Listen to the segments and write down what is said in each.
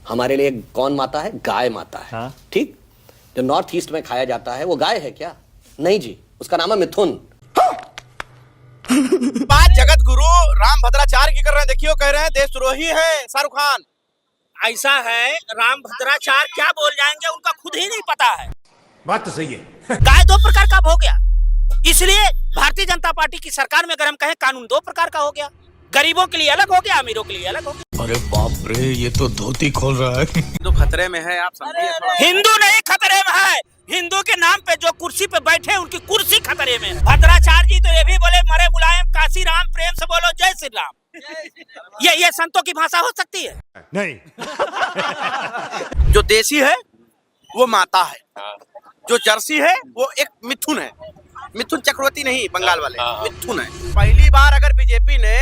हमारे लिए कौन माता है? गाय माता है। हाँ? ठीक। जो नॉर्थ ईस्ट में खाया जाता है वो गाय है क्या? नहीं जी, उसका नाम है मिथुन। बात जगत गुरु राम भद्राचार्य की कर रहे हैं। देखियो कह रहे हैं देशद्रोही है शाहरुख खान। ऐसा है, राम भद्राचार्य क्या बोल जाएंगे उनका खुद ही नहीं पता है। बात तो सही है। गाय दो प्रकार का हो गया, इसलिए भारतीय जनता पार्टी की सरकार में अगर हम कहें कानून दो प्रकार का हो गया, गरीबों के लिए अलग हो गया, अमीरों के लिए अलग हो गया। अरे बाप रे, ये तो धोती खोल रहा है। हिंदू खतरे में है, आप समझिए थोड़ा। हिंदू नहीं खतरे में है, हिंदू के नाम पे जो कुर्सी पे बैठे हैं उनकी कुर्सी खतरे में है। भद्राचार्य जी तो ये भी बोले मरे मुलायम काशी राम, प्रेम से बोलो जय श्री राम। ये संतों की भाषा हो सकती है? नहीं। जो देसी है वो माता है, जो जर्सी है वो एक मिथुन है। मिथुन चक्रवर्ती नहीं, बंगाल वाले मिथुन है। पहली बार अगर बीजेपी ने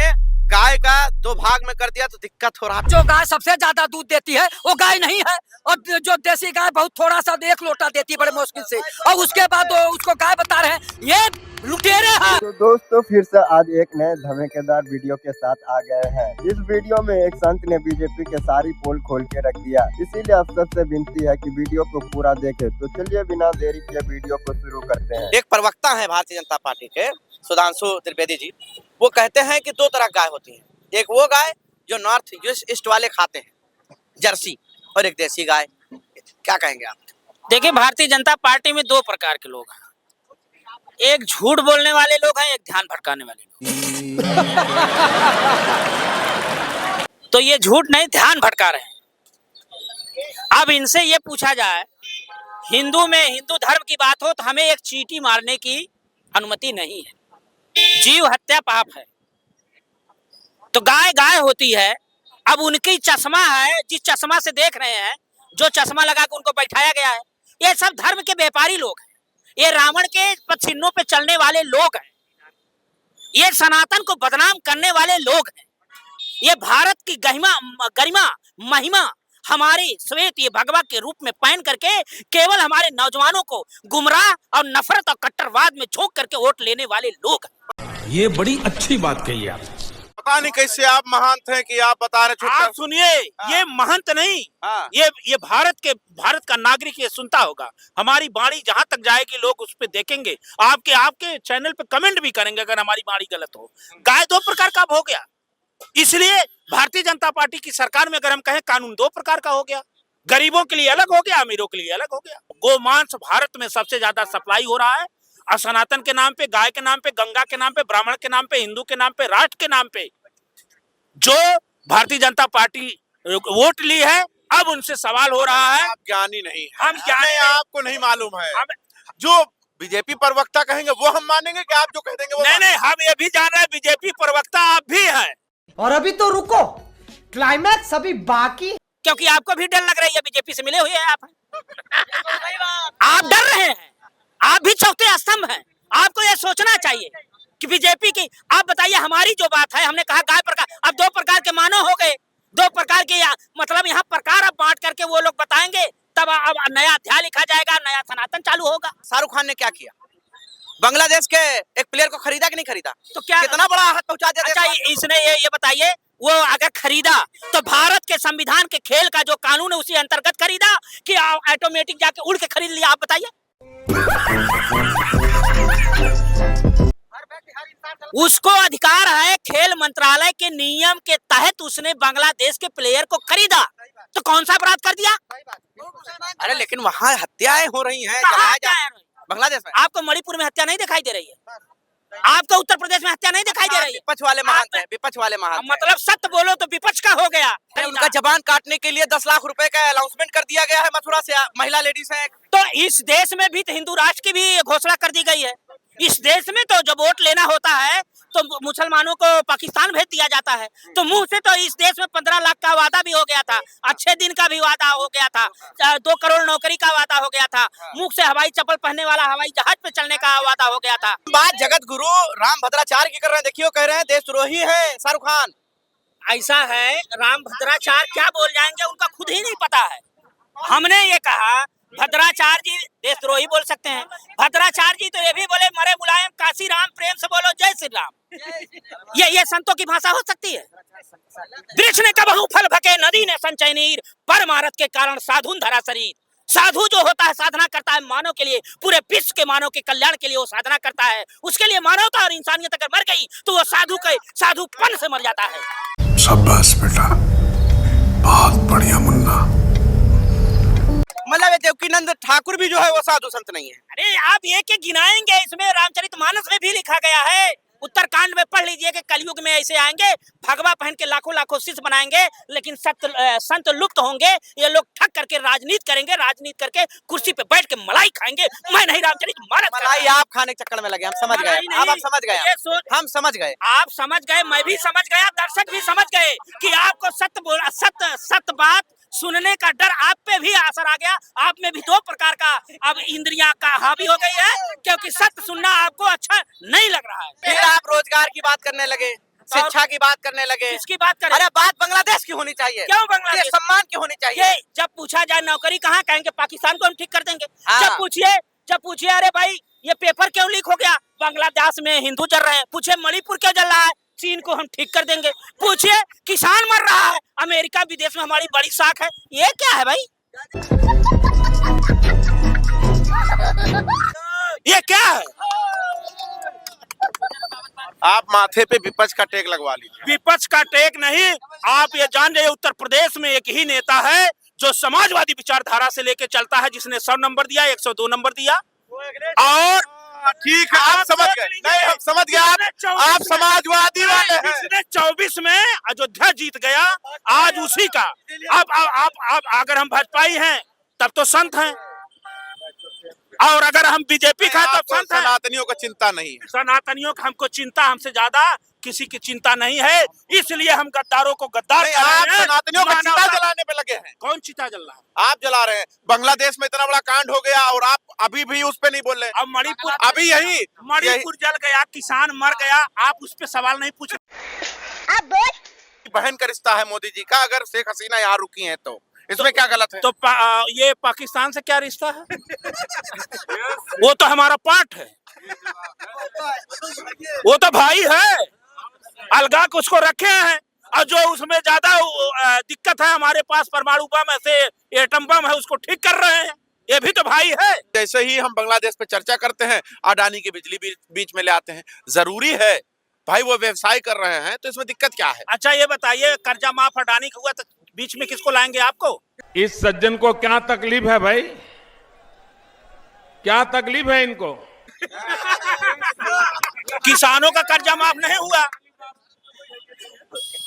गाय का दो भाग में कर दिया तो दिक्कत हो रहा है। जो गाय सबसे ज्यादा दूध देती है वो गाय नहीं है, और जो देसी गाय बहुत थोड़ा सा 1 लोटा देती है बड़े मुश्किल से, और उसके बाद उसको गाय बता रहे हैं ये लुटेरे हैं। तो दोस्तों फिर से आज एक नए धमाकेदार वीडियो के साथ आ गए हैं। इस वीडियो में एक संत ने बीजेपी के सारी पोल खोल के रख दिया, इसीलिए आप सबसे विनती है कि वीडियो को पूरा देखें। तो चलिए बिना देरी के वीडियो को शुरू करते हैं। एक प्रवक्ता है भारतीय जनता पार्टी के, सुधांशु त्रिवेदी जी, वो कहते हैं कि 2 तरह गाय होती है। एक वो गाय जो नॉर्थ ईस्ट वाले खाते हैं, जर्सी, और एक देसी गाय। क्या कहेंगे आप? देखिए, भारतीय जनता पार्टी में 2 प्रकार के लोग हैं। एक झूठ बोलने वाले लोग हैं, एक ध्यान भटकाने वाले लोग। तो ये झूठ नहीं, ध्यान भटका रहे हैं। अब इनसे ये पूछा जाए, हिंदू में हिंदू धर्म की बात हो तो हमें एक चींटी मारने की अनुमति नहीं है, जीव हत्या पाप है। तो गाय गाय होती है। अब उनकी चश्मा है, जिस चश्मा से देख रहे हैं, जो चश्मा लगा के उनको बैठाया गया है, ये सब धर्म के व्यापारी लोग हैं। ये रावण के पछिन्नों पे चलने वाले लोग हैं। ये सनातन को बदनाम करने वाले लोग हैं। ये भारत की गरिमा महिमा हमारी श्वेत ये भगवा के रूप में पहन करके केवल हमारे नौजवानों को गुमराह और नफरत और कट्टरवाद में झोंक करके वोट लेने वाले लोग हैं। ये बड़ी अच्छी बात कही आप। पता नहीं कैसे आप महंत हैं कि आप बता रहे। आप सुनिए, ये महंत नहीं, ये भारत का नागरिक ये सुनता होगा। हमारी वाणी जहां तक जाएगी लोग उस पे देखेंगे, आपके चैनल पे कमेंट भी करेंगे अगर हमारी वाणी गलत हो। गाय 2 प्रकार का हो गया, इसलिए भारतीय जनता पार्टी की सरकार में अगर हम कहें कानून 2 प्रकार का हो गया, गरीबों के लिए अलग हो गया, अमीरों के लिए अलग हो गया। गोमांस भारत में सबसे ज्यादा सप्लाई हो रहा है, और सनातन के नाम पे, गाय के नाम पे, गंगा के नाम पे, ब्राह्मण के नाम पे, हिंदू के नाम पे, राष्ट्र के नाम पे जो भारतीय जनता पार्टी वोट ली है, अब उनसे सवाल हो रहा है। आप ज्ञानी नहीं, हम ज्ञानी, आपको नहीं मालूम है। जो बीजेपी प्रवक्ता कहेंगे वो हम मानेंगे कि आप जो कह देंगे वो नहीं, हम ये भी जान रहे हैं बीजेपी प्रवक्ता आप भी हैं। और अभी तो रुको, क्लाइमैक्स अभी बाकी, क्योंकि आपको भी डर लग रही है, बीजेपी से मिले हुए हैं आप डर रहे हैं, आप भी चौथे स्तंभ हैं। आपको ये सोचना चाहिए कि बीजेपी की, आप बताइए हमारी जो बात है, हमने कहा गाय प्रकार, अब 2 प्रकार के मानव हो गए, 2 प्रकार के मतलब यहाँ प्रकार अब बांट करके वो लोग बताएंगे, तब अब नया अध्याय लिखा जाएगा, नया सनातन चालू होगा। शाहरुख खान ने क्या किया? बांग्लादेश के एक प्लेयर को खरीदा कि नहीं खरीदा? तो क्या कितना बड़ा हाथ पहुंचा दिया? अच्छा, इसने ये बताइए, वो अगर खरीदा तो भारत के संविधान के खेल का जो कानून है उसी अंतर्गत खरीदा कि ऑटोमेटिक जाके उड़ के खरीद लिया? आप बताइए। उसको अधिकार है, खेल मंत्रालय के नियम के तहत उसने बांग्लादेश के प्लेयर को खरीदा, तो कौन सा अपराध कर दिया? अरे लेकिन वहाँ हत्याएं हो रही हैं बांग्लादेश में। आपको मणिपुर में हत्या नहीं दिखाई दे रही है? आपको उत्तर प्रदेश में हत्या नहीं दिखाई दे रही है? विपक्ष वाले महंत हैं, विपक्ष वाले महंत। मतलब सत्य बोलो तो विपक्ष का हो गया। उनका जबान काटने के लिए 10 लाख रुपए का अनाउंसमेंट कर दिया गया है। मथुरा से महिला लेडीज है। तो इस देश में भी तो हिंदू राष्ट्र की भी घोषणा कर दी गई है। इस देश में तो जब वोट लेना होता है तो मुसलमानों को पाकिस्तान भेज दिया जाता है। तो मुंह से तो इस देश में 15 लाख का वादा भी हो गया था, अच्छे दिन का भी वादा हो गया था, 2 करोड़ नौकरी का वादा हो गया था, मुख से हवाई चप्पल पहनने वाला हवाई जहाज पे चलने का वादा हो गया था। बात जगत गुरु राम भद्राचार्य की कर रहे हैं। देखियो कह रहे हैं देशद्रोही है शाहरुख खान। ऐसा है, राम भद्राचार्य क्या बोल जाएंगे उनका खुद ही नहीं पता है। हमने ये कहा भद्राचार्य जी देशद्रोही बोल सकते हैं। भद्राचार्य जी तो ये भी बोले मरे मुलायम काशी राम, प्रेम से बोलो जय श्री राम। ये संतों की भाषा हो सकती है? वृक्ष ने कबहू फल भके, नदी ने संचय नीर, परमारथ के कारण साधुन धरा शरीर। साधु जो होता है साधना करता है मानव के लिए, पूरे विश्व के मानव के कल्याण के लिए वो साधना करता है। उसके लिए मानवता और इंसानियत अगर मर गई तो वो साधुपन से मर जाता है। शाबाश बेटा, बहुत बढ़िया मुन्ना। मतलब ये देवकीनंद ठाकुर भी जो है वो साधु संत नहीं है। अरे आप एक एक गिनाएंगे, इसमें रामचरितमानस में भी लिखा गया है। उत्तरकांड में पढ़ लीजिए कि कलयुग में ऐसे आएंगे, भगवा पहन के लाखों लाखों शिष्य बनाएंगे, लेकिन संत लुप्त होंगे। ये लोग ठग करके राजनीति करेंगे, राजनीति करके कुर्सी पे बैठ के मलाई खाएंगे। मैं नहीं रामचरितमानस, मलाई आप खाने के चक्कर में लगे, हम समझ गए। अब आप समझ गए, हम समझ गए, आप समझ गए, मैं भी समझ गया, दर्शक भी समझ गए कि आपको सत्य बात सुनने का डर आप पे भी असर आ गया। आप में भी दो प्रकार का अब इंद्रियां का हावी हो गई है, क्योंकि सत्य सुनना आपको अच्छा नहीं लग रहा है। फिर आप रोजगार की बात करने लगे, शिक्षा की बात करने लगे। किसकी बात करें? अरे बात बांग्लादेश की होनी चाहिए। क्यों बांग्लादेश? सम्मान की होनी चाहिए। ये जब पूछा जाए नौकरी कहाँ, कहेंगे पाकिस्तान को हम ठीक कर देंगे। हाँ। जब पूछिए अरे भाई ये पेपर क्यों लीक हो गया, बांग्लादेश में हिंदू जल रहे हैं। पूछे मणिपुर क्यों जल रहा है, चीन को हम ठीक कर देंगे। पूछिए किसान मर रहा है, अमेरिका विदेश में हमारी बड़ी साख है। ये क्या है भाई, ये क्या है? आप माथे पे विपक्ष का टेक लगवा लीजिए। विपक्ष का टेक नहीं, आप ये जान रहे उत्तर प्रदेश में एक ही नेता है जो समाजवादी विचारधारा से लेके चलता है, जिसने 100 नंबर दिया, 102 नंबर दिया। और ठीक है, आप समझ गए। नहीं, हम समझ गए, आप समाजवादी वाले हैं। जिसने 24 में अयोध्या जीत गया, आज उसी का। अब अगर हम भाजपाई हैं तब तो संत हैं, और अगर हम बीजेपी का तो संत हैं। सनातनियों को चिंता नहीं है। सनातनियों का हमको चिंता, हमसे ज्यादा किसी की चिंता नहीं है, इसलिए हम गद्दारों को गद्दार कर रहे आप हैं। सनातनियों का चिता जलाने पे लगे हैं। कौन चिता जल रहा है? आप जला रहे हैं। बांग्लादेश में इतना बड़ा कांड हो गया और आप अभी भी उस पे नहीं बोल रहे। अब मणिपुर, अभी मणिपुर जल गया, किसान मर गया, आप उस पे सवाल नहीं पूछ रहे। बहन का रिश्ता है मोदी जी का, अगर शेख हसीना यहाँ रुकी हैं तो इसमें क्या गलत है? तो ये पाकिस्तान से क्या रिश्ता है? वो तो हमारा पार्ट है, वो तो भाई है, अलगा को उसको रखे हैं। और जो उसमें ज्यादा दिक्कत है, हमारे पास परमाणु बम ऐसे एटम बम है, उसको ठीक कर रहे हैं। ये भी तो भाई है। जैसे ही हम बांग्लादेश पे चर्चा करते हैं, अडानी की बिजली बीच में ले आते हैं। जरूरी है भाई, वो व्यवसाय कर रहे हैं तो इसमें दिक्कत क्या है? अच्छा ये बताइए, कर्जा माफ अडानी का हुआ तो बीच में किसको लाएंगे आपको? इस सज्जन को क्या तकलीफ है भाई, क्या तकलीफ है इनको? किसानों का कर्जा माफ नहीं हुआ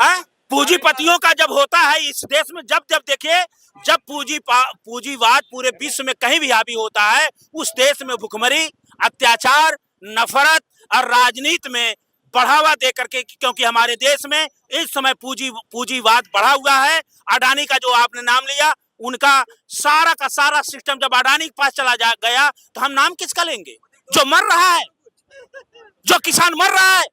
है? पूंजीपतियों का जब होता है इस देश में, जब देखिए, जब पूंजीवाद पूरे विश्व में कहीं भी हावी होता है, उस देश में भुखमरी, अत्याचार, नफरत और राजनीति में बढ़ावा दे करके, क्योंकि हमारे देश में इस समय पूंजीवाद बढ़ा हुआ है। अडानी का जो आपने नाम लिया, उनका सारा का सारा सिस्टम जब अडानी के पास गया तो हम नाम किसका लेंगे? जो मर रहा है, जो किसान मर रहा है,